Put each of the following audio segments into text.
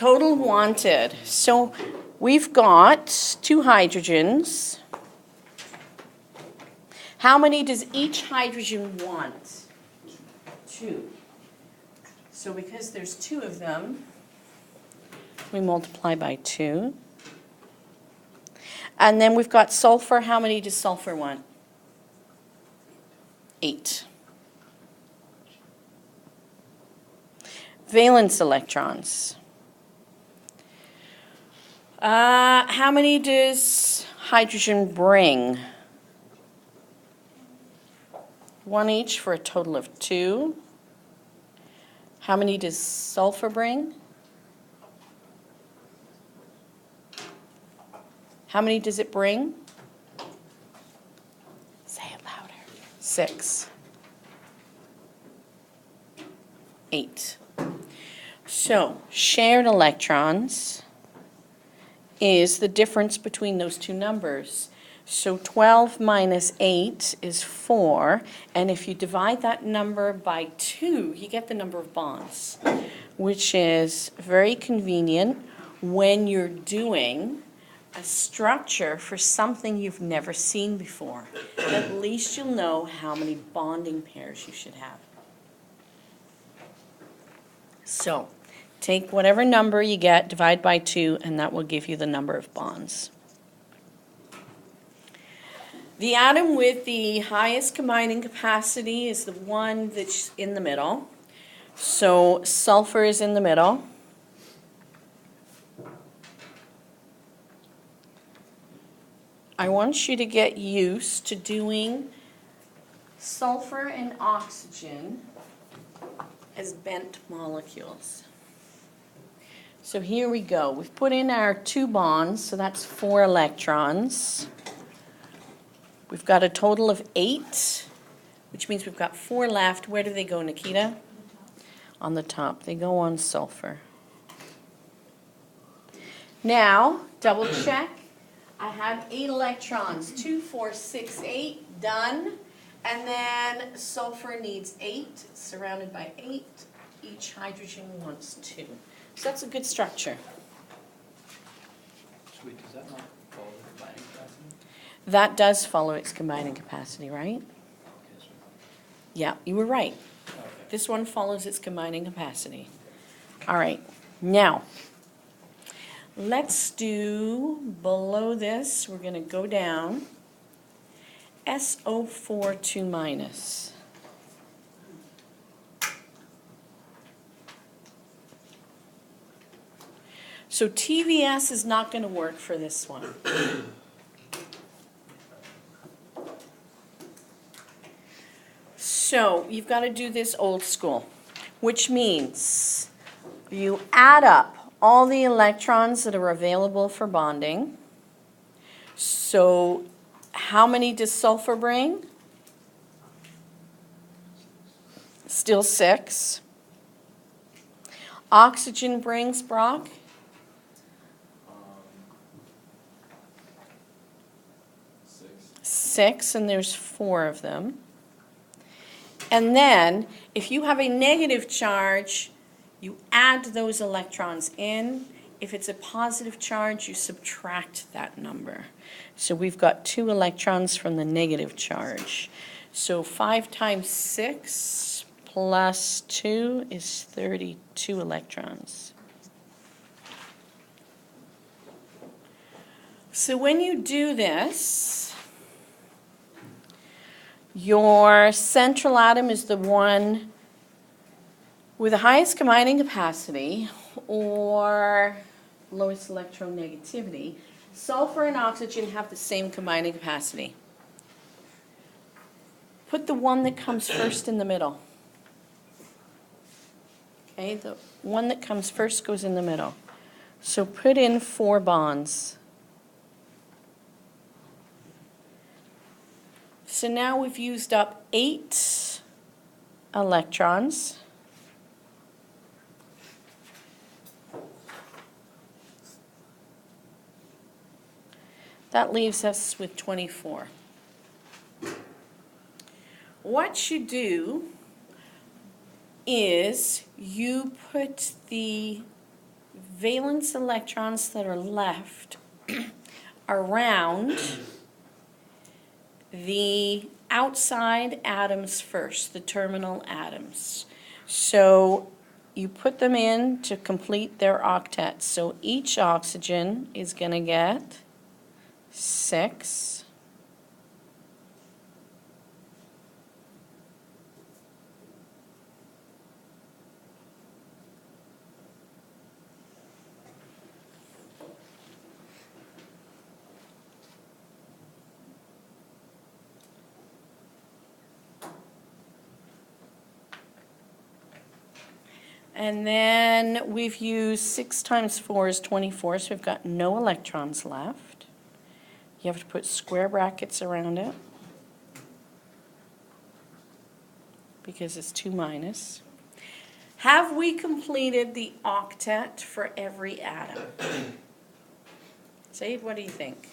Total wanted. So we've got 2 hydrogens. How many does each hydrogen want? 2. So because there's 2 of them, we multiply by 2. And then we've got sulfur. How many does sulfur want? 8. Valence electrons. How many does hydrogen bring? 1 each for a total of 2. How many does sulfur bring? How many does it bring? Say it louder. 6. 8. So, shared electrons is the difference between those 2 numbers. So 12 minus 8 is 4, and if you divide that number by 2, you get the number of bonds, which is very convenient when you're doing a structure for something you've never seen before. At least you'll know how many bonding pairs you should have. So, take whatever number you get, divide by 2, and that will give you the number of bonds. The atom with the highest combining capacity is the one that's in the middle. So sulfur is in the middle. I want you to get used to doing sulfur and oxygen as bent molecules. So here we go. We've put in our 2 bonds, so that's 4 electrons. We've got a total of 8, which means we've got 4 left. Where do they go, Nikita? On the top. They go on sulfur. Now, double check. I have 8 electrons. 2, 4, 6, 8. Done. And then sulfur needs 8. It's surrounded by 8. Each hydrogen wants 2. So that's a good structure. Sweet, does that not follow the combining capacity? That does follow its combining capacity, right? Okay, sweet. Yeah, you were right. Okay. This one follows its combining capacity. All right, now, let's do below this, we're going to go down SO4 2 minus. So TVS is not going to work for this one. So you've got to do this old school, which means you add up all the electrons that are available for bonding. So how many does sulfur bring? Still 6. Oxygen brings, Brock? 6, and there's 4 of them. And then, if you have a negative charge, you add those electrons in. If it's a positive charge, you subtract that number. So we've got 2 electrons from the negative charge. So 5 times 6 plus 2 is 32 electrons. So when you do this, your central atom is the one with the highest combining capacity or lowest electronegativity. Sulfur and oxygen have the same combining capacity. Put the one that comes first in the middle. Okay, the one that comes first goes in the middle. So put in 4 bonds. So now we've used up 8 electrons. That leaves us with 24. What you do is you put the valence electrons that are left around the outside atoms first, the terminal atoms. So you put them in to complete their octets. So each oxygen is going to get 6. And then we've used 6 times 4 is 24, so we've got no electrons left. You have to put square brackets around it because it's 2 minus. Have we completed the octet for every atom? Zaid, what do you think?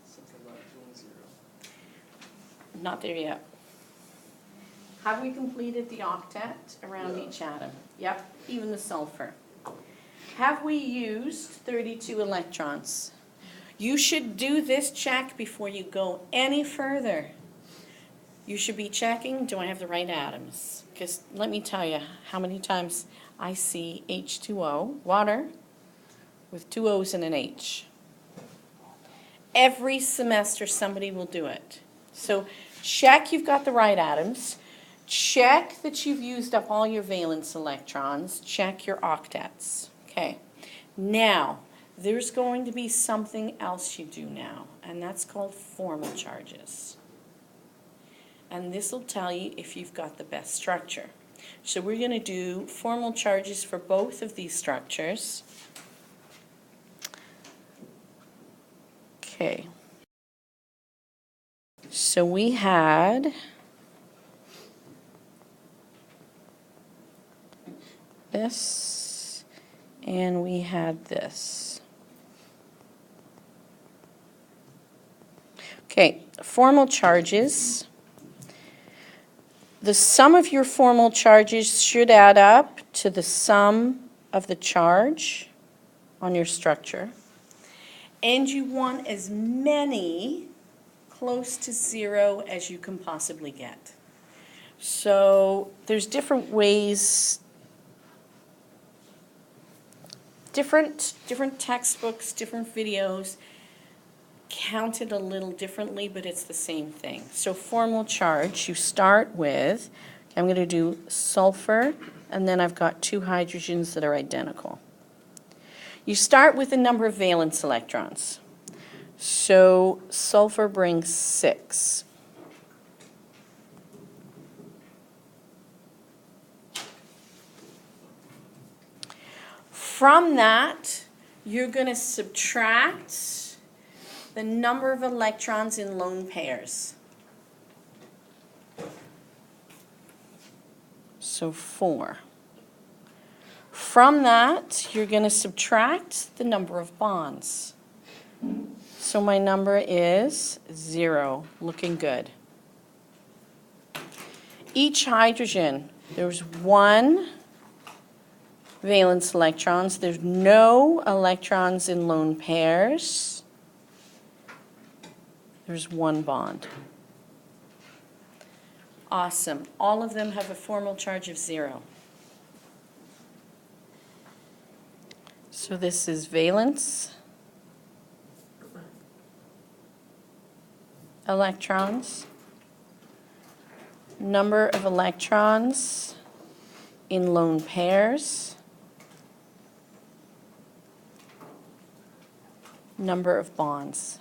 Something about 2 and 0. Not there yet. Have we completed the octet around each atom? Yep, even the sulfur. Have we used 32 electrons? You should do this check before you go any further. You should be checking, do I have the right atoms? Because let me tell you how many times I see H2O, water, with 2 O's and an H. Every semester somebody will do it. So check you've got the right atoms. Check that you've used up all your valence electrons. Check your octets. Okay. Now, there's going to be something else you do now, and that's called formal charges. And this will tell you if you've got the best structure. So we're going to do formal charges for both of these structures. Okay. So we had this, and we had this. Okay, formal charges. The sum of your formal charges should add up to the sum of the charge on your structure. And you want as many close to 0 as you can possibly get. So there's different ways, different textbooks, different videos, counted a little differently, but it's the same thing. So formal charge, you start with, I'm going to do sulfur, and then I've got 2 hydrogens that are identical. You start with the number of valence electrons. So sulfur brings 6. From that, you're going to subtract the number of electrons in lone pairs. So 4. From that, you're going to subtract the number of bonds. So my number is 0, looking good. Each hydrogen, there's 1 valence electrons. There's no electrons in lone pairs. There's 1 bond. Awesome. All of them have a formal charge of 0. So this is valence electrons, number of electrons in lone pairs, number of bonds.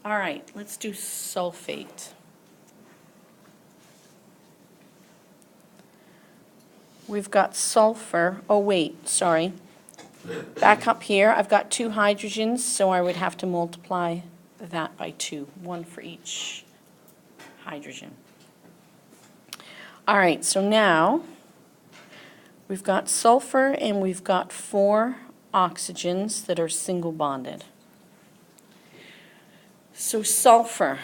All right, let's do sulfate. We've got sulfur. Oh, wait, sorry. Back up here, I've got 2 hydrogens, so I would have to multiply that by 2, 1 for each hydrogen. All right, so now we've got sulfur and we've got 4 oxygens that are single bonded. So sulfur,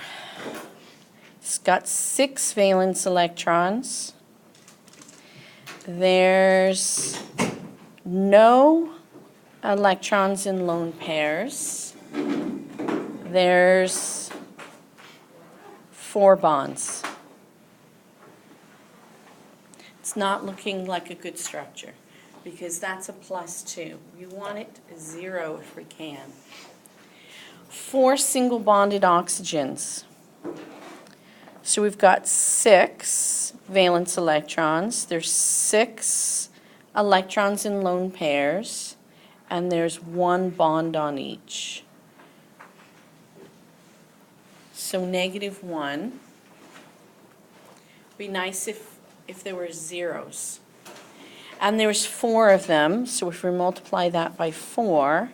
It's got 6 valence electrons. There's no electrons in lone pairs. There's 4 bonds. It's not looking like a good structure because that's a +2. We want it 0 if we can. 4 single bonded oxygens. So we've got 6 valence electrons. There's 6 electrons in lone pairs, and there's 1 bond on each. So -1. Be nice if there were zeros. And there's 4 of them, so if we multiply that by 4,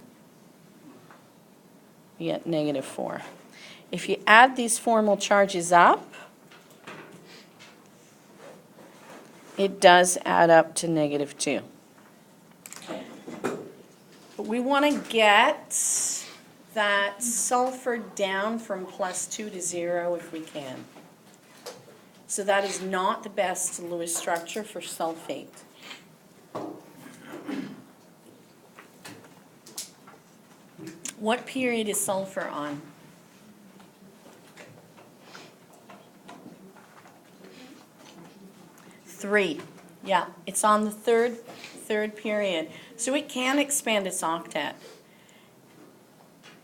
we get -4. If you add these formal charges up, it does add up to -2. But we want to get that sulfur down from +2 to 0 if we can. So that is not the best Lewis structure for sulfate. What period is sulfur on? Three. Yeah, it's on the third period. So it can expand its octet.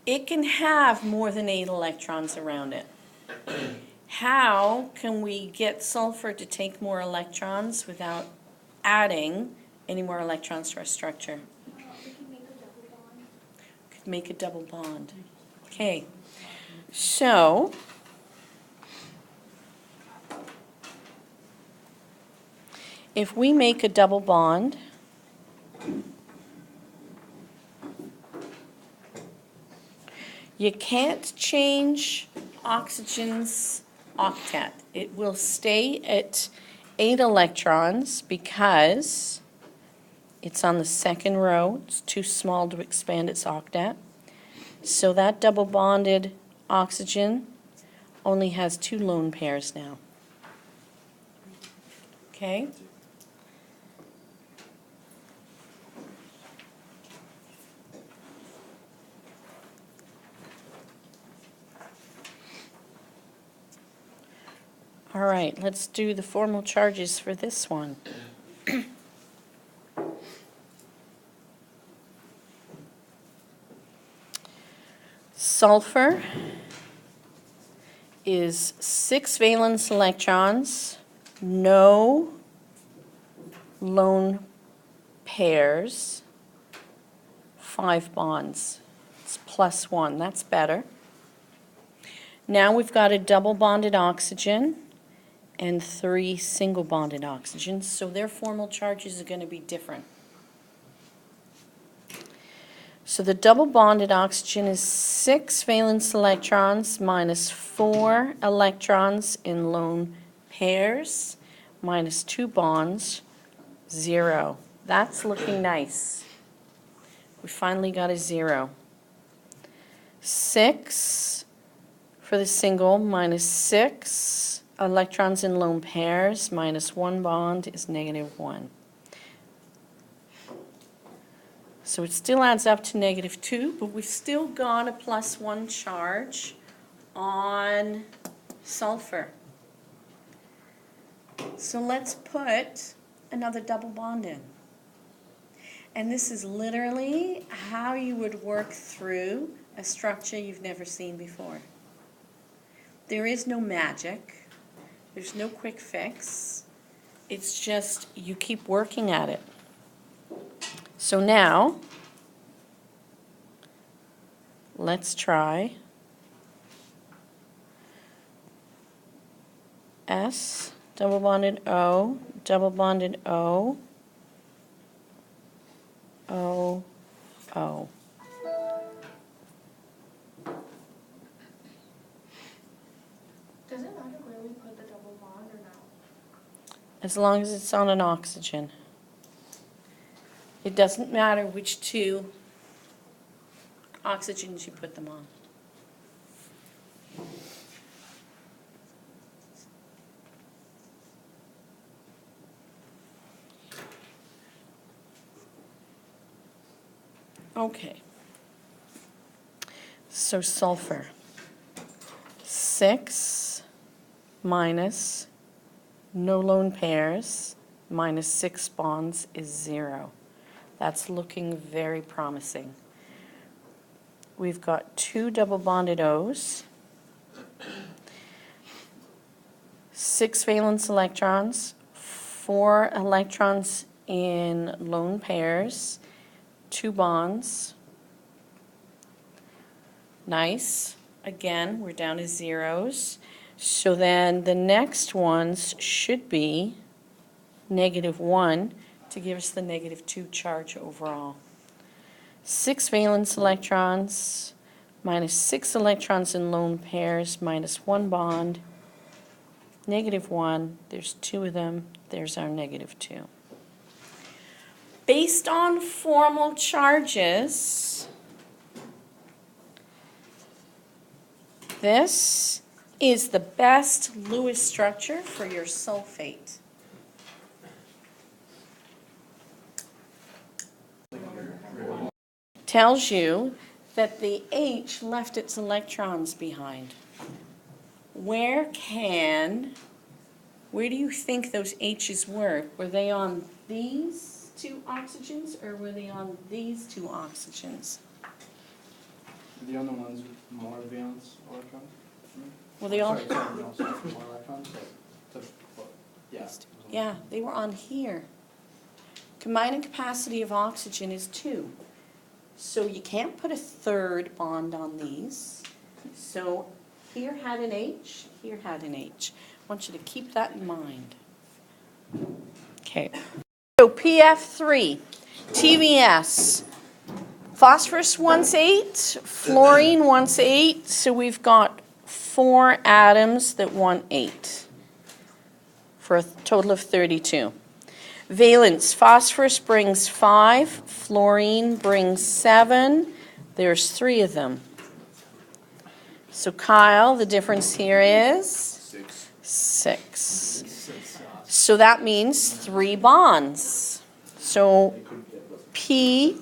It can have more than 8 electrons around it. How can we get sulfur to take more electrons without adding any more electrons to our structure? Could make a double bond. Okay, so if we make a double bond, you can't change oxygen's octet. It will stay at 8 electrons because it's on the second row. It's too small to expand its octet. So that double bonded oxygen only has 2 lone pairs now. Okay? All right, let's do the formal charges for this one. Sulfur is 6 valence electrons, no lone pairs, 5 bonds. It's +1, that's better. Now we've got a double bonded oxygen and 3 single bonded oxygens, so their formal charges are going to be different. So the double bonded oxygen is 6 valence electrons minus 4 electrons in lone pairs minus 2 bonds, 0. That's looking nice. We finally got a 0. 6 for the single minus 6 electrons in lone pairs minus 1 bond is -1. So it still adds up to -2, but we've still got a +1 charge on sulfur. So let's put another double bond in. And this is literally how you would work through a structure you've never seen before. There is no magic. There's no quick fix. It's just you keep working at it. So now, let's try S, double bonded O, double bonded O, O, O. Does it matter where we put the double bond or not? As long as it's on an oxygen. It doesn't matter which 2 oxygens you put them on. Okay. So sulfur. 6 minus no lone pairs minus 6 bonds is 0. That's looking very promising. We've got 2 double bonded O's, 6 valence electrons, 4 electrons in lone pairs, 2 bonds. Nice. Again, we're down to zeros. So then the next ones should be -1 to give us the -2 charge overall. 6 valence electrons minus 6 electrons in lone pairs minus 1 bond, -1. There's 2 of them. There's our -2. Based on formal charges, this is the best Lewis structure for your sulfate. Tells you that the H left its electrons behind. Where do you think those H's were? Were they on these 2 oxygens or were they on these 2 oxygens? The other ones with more valence electrons? Well, they all, Sorry, no, sorry, more electrons, yeah. yeah, they were on here. Combining capacity of oxygen is 2. So you can't put a third bond on these. So here had an H, here had an H. I want you to keep that in mind. Okay. So PF3, TVS. Phosphorus wants 8, fluorine wants 8, so we've got 4 atoms that want 8 for a total of 32. Valence, phosphorus brings 5, fluorine brings 7, there's 3 of them. So Kyle, the difference here is 6. So that means 3 bonds. So P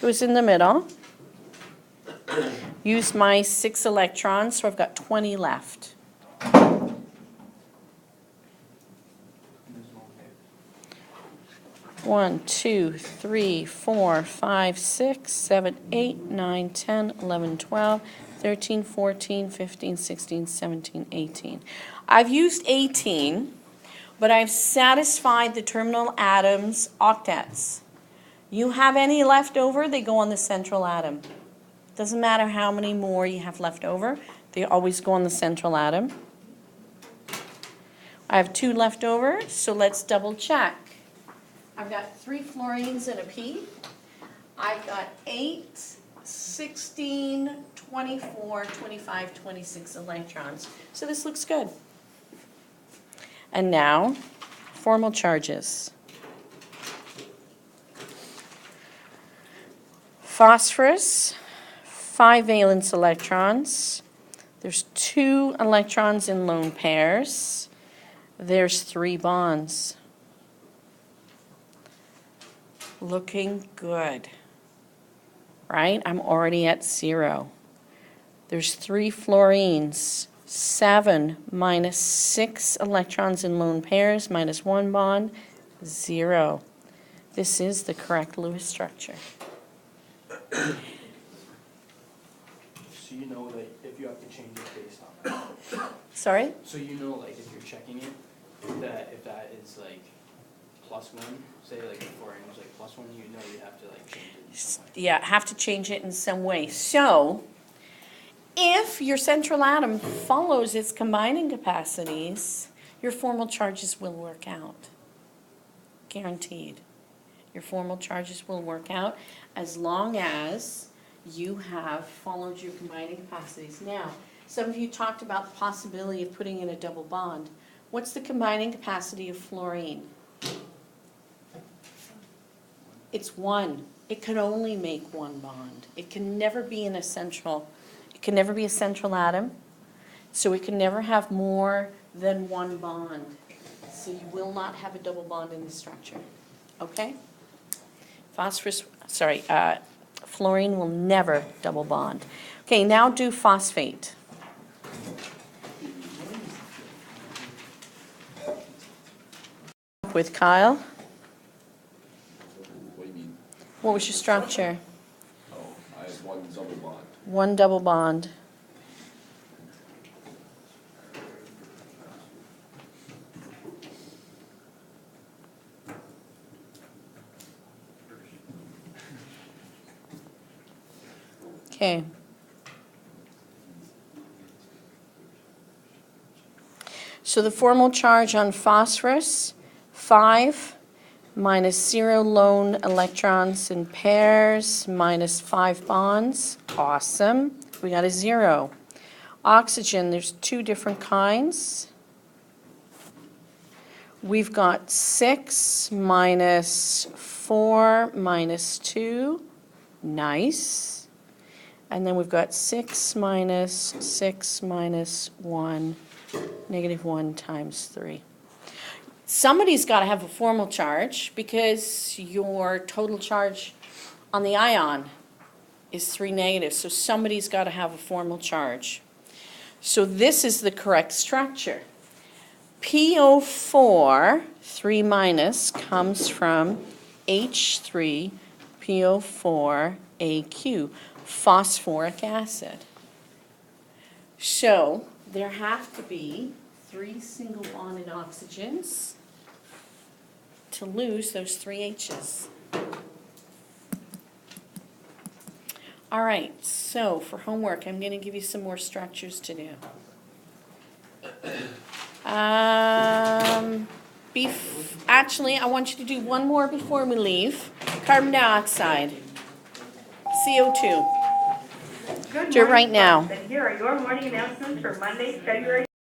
goes in the middle. Use my 6 electrons, so I've got 20 left. One, 2, 3, 4, 5, 6, 7, 8, 9, 10, 11, 12, 13, 14, 15, 16, 17, 18. I've used 18, but I've satisfied the terminal atoms' octets. You have any left over, they go on the central atom. Doesn't matter how many more you have left over, they always go on the central atom. I have 2 left over, so let's double check. I've got 3 fluorines and a P. I've got 8, 16, 24, 25, 26 electrons. So this looks good. And now, formal charges. Phosphorus, 5 valence electrons. There's 2 electrons in lone pairs. There's 3 bonds. Looking good, right? I'm already at 0. There's 3 fluorines, 7 minus 6 electrons in lone pairs, minus 1 bond, 0. This is the correct Lewis structure. So you know that if you have to change it based on that. Sorry? So you know, like, if you're checking it, that if that is like +1, say like if fluorine was like +1, you know you have to like change it in some way. Yeah, have to change it in some way. So, if your central atom follows its combining capacities, your formal charges will work out. Guaranteed. Your formal charges will work out as long as you have followed your combining capacities. Now, some of you talked about the possibility of putting in a double bond. What's the combining capacity of fluorine? It's 1. It can only make 1 bond. It can never be a central atom, so it can never have more than 1 bond. So you will not have a double bond in the structure. Okay? Fluorine will never double bond. Okay, now do phosphate. With Kyle, What do you mean? what was your structure? Oh, I have one double bond. One double bond. Okay. So the formal charge on phosphorus, 5 minus 0 lone electrons in pairs minus 5 bonds. Awesome. We got a 0. Oxygen, there's 2 different kinds. We've got 6 minus 4 minus 2. Nice. And then we've got 6 minus 1, negative 1 times 3. Somebody's got to have a formal charge because your total charge on the ion is 3 negatives. So somebody's got to have a formal charge. So this is the correct structure. PO4, 3 minus, comes from H3PO4AQ, phosphoric acid. So there have to be 3 single bonded oxygens to lose those 3 H's. All right, so for homework, I'm going to give you some more structures to do. Actually, I want you to do one more before we leave. Carbon dioxide, CO2. Good Do it right morning, now. folks, and here are your morning announcements for Monday, February